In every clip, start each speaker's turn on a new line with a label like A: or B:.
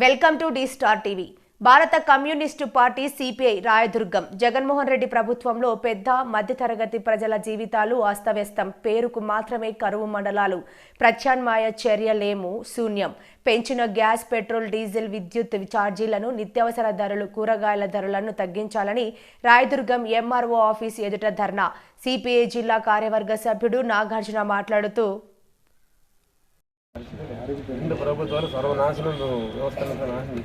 A: Welcome to the Star TV. భారత communist party CPI Rayadurgam Jaganmohan Reddy ప్రభుత్వంలో పెద్ద మధ్యతరగతి ప్రజల జీవితాలు అస్తవ్యస్తం. పేరుకు మాత్రమే కరువు మండలాలు. ప్రత్యామ్నాయ చర్యలేమూ శూన్యం. పెంచిన గ్యాస్, పెట్రోల్, డీజిల్, విద్యుత్ ఛార్జీలను, నిత్యావసర ధరలు, కూరగాయల ధరలను తగ్గించాలని రాయదుర్గం ఎంఆర్ఓ ఆఫీస్ ఎదుట ధర్నా. సిపిఐ జిల్లా కార్యవర్గ సభ్యుడు నాగార్జున మాట్లాడుతూ
B: ప్రభుత్వాలు సర్వనాశనం వ్యవస్థలంతా నాశనం.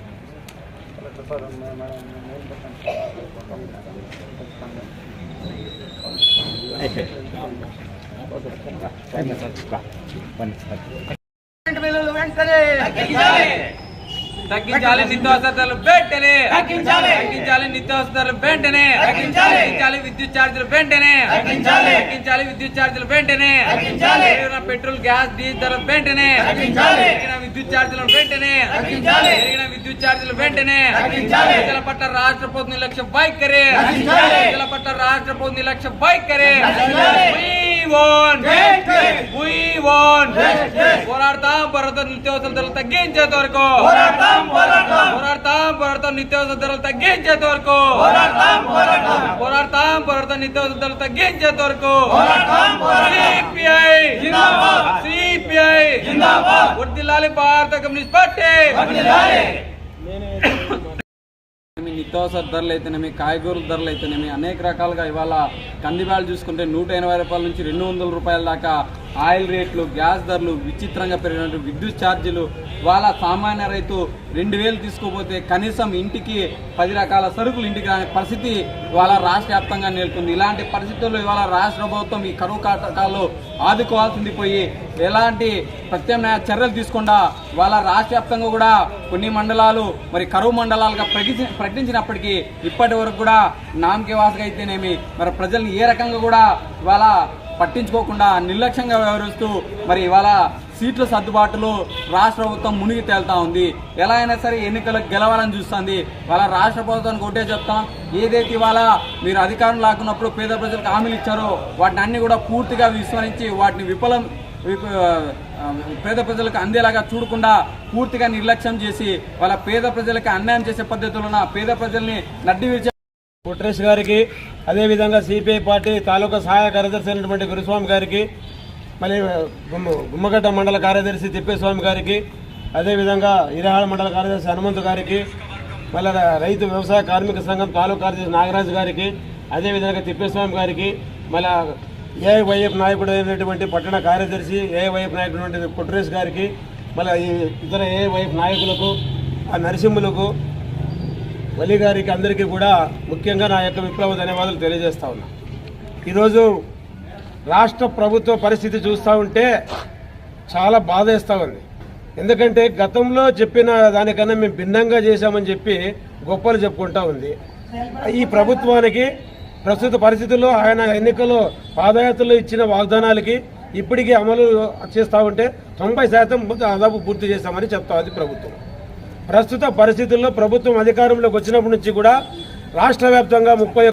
C: తగ్గించాలి నిత్యావసర ధరలు వెంటనే, తగ్గించాలి నిత్యావసర ధరలు వెంటనే, తగ్గించాలి విద్యుత్ ఛార్జీలు వెంటనే, తగ్గించాలి విద్యుత్ ఛార్జీలు వెంటనే, పెట్రోల్, గ్యాస్, డీజిల్ ధరలు వెంటనే, విద్యుత్ ఛార్జీలు వెంటనే, విద్యుత్ ఛార్జీలు వెంటనే, ప్రజల పట్ల రాష్ట్ర ప్రభుత్వం నిర్లక్ష్య వైఖరి, ప్రజల పట్ల రాష్ట్ర ప్రభుత్వం నిర్లక్ష్య వైఖరి. పోరాడతాం పోరాడతాం నిత్యావసర ధరలు తగ్గించేంత వరకు, పోరాడతాం నిత్యావసర ధరలు తగ్గించేంత వరకు, పోరాడతాం నిత్యావసర ధరలు తగ్గించేంత వరకు. సిపిఐ వర్ధిల్లాలి భారత కమ్యూనిస్ట్ పార్టీ. నిత్యావసర ధరలు అయితేనేమి, కాయగూరల ధరలు అయితేనేమి, అనేక రకాలుగా ఇవాళ కందిబ్యాలు చూసుకుంటే 180 రూపాయల నుంచి 200 రూపాయల దాకా ఆయిల్ రేట్లు, గ్యాస్ ధరలు విచిత్రంగా పెరిగినట్టు, విద్యుత్ ఛార్జీలు. ఇవాళ సామాన్య రైతు 2000 తీసుకోపోతే కనీసం ఇంటికి 10 రకాల సరుకులు ఇంటికి రాని పరిస్థితి ఇవాళ రాష్ట్ర వ్యాప్తంగా నెలకొంది. ఇలాంటి పరిస్థితుల్లో ఇవాళ రాష్ట్ర ప్రభుత్వం ఈ కరువు కాటకాల్లో ఆదుకోవాల్సింది పోయి ఎలాంటి ప్రత్యామ్నాయ చర్యలు తీసుకుండా ఇవాళ రాష్ట్ర వ్యాప్తంగా కూడా కొన్ని మండలాలు మరి కరువు మండలాలుగా ప్రకటించినప్పటికీ ఇప్పటి వరకు కూడా నామకే వాసగా అయితేనేమి మరి ప్రజల్ని ఏ రకంగా కూడా ఇవాళ పట్టించుకోకుండా నిర్లక్ష్యంగా వ్యవహరిస్తూ మరి ఇవాళ సీట్ల సర్దుబాటులో రాష్ట్ర ప్రభుత్వం మునిగి తేలుతా ఉంది. ఎలా అయినా సరే ఎన్నికలకు గెలవాలని చూస్తుంది. వాళ్ళ రాష్ట్ర ప్రభుత్వానికి ఒకటే చెప్తాం, ఏదైతే ఇవాళ మీరు అధికారం లాక్కున్నప్పుడు పేద ప్రజలకు హామీలు ఇచ్చారో వాటిని అన్ని కూడా పూర్తిగా విస్మరించి వాటిని పేద ప్రజలకు అందేలాగా చూడకుండా పూర్తిగా నిర్లక్ష్యం చేసి వాళ్ళ పేద ప్రజలకు అన్యాయం చేసే పద్ధతుల్లో పేద ప్రజల్ని నడ్డి విరిచే
B: పుట్రేష్ గారికి, అదేవిధంగా సిపిఐ పార్టీ తాలూకా సహాయ కార్యదర్శి అయినటువంటి గురుస్వామి గారికి, మళ్ళీ గుమ్మగడ్డ మండల కార్యదర్శి తిప్పేస్వామి గారికి, అదేవిధంగా ఇరహాళ మండల కార్యదర్శి హనుమంతు గారికి, మళ్ళీ రైతు వ్యవసాయ కార్మిక సంఘం తాలూకా కార్యదర్శి నాగరాజు గారికి, అదేవిధంగా తిప్పేస్వామి గారికి, మళ్ళీ ఏఐవైఎఫ్ నాయకుడు అయినటువంటి పట్టణ కార్యదర్శి ఏఐవైఎఫ్ నాయకుడు అయినటువంటి పుట్రేష్ గారికి, మళ్ళీ ఇతర ఏఐవైఎఫ్ నాయకులకు, ఆ నరసింహులకు, వలి గారికి, అందరికీ కూడా ముఖ్యంగా నా యొక్క విప్లవ ధన్యవాదాలు తెలియజేస్తా ఉన్నా. ఈరోజు రాష్ట్ర ప్రభుత్వ పరిస్థితి చూస్తూ ఉంటే చాలా బాధేస్తూ ఉంది. ఎందుకంటే గతంలో చెప్పిన దానికన్నా మేము భిన్నంగా చేశామని చెప్పి గొప్పలు చెప్పుకుంటూ ఉంది. ఈ ప్రభుత్వానికి ప్రస్తుత పరిస్థితుల్లో ఆయన ఎన్నికల్లో పాదయాత్రలో ఇచ్చిన వాగ్దానాలకి ఇప్పటికీ అమలు చేస్తూ ఉంటే 90% దాదాపు పూర్తి చేస్తామని చెప్తా ఉంది ప్రభుత్వం. ప్రస్తుత పరిస్థితుల్లో ప్రభుత్వం అధికారంలోకి వచ్చినప్పటి నుంచి కూడా రాష్ట్ర వ్యాప్తంగా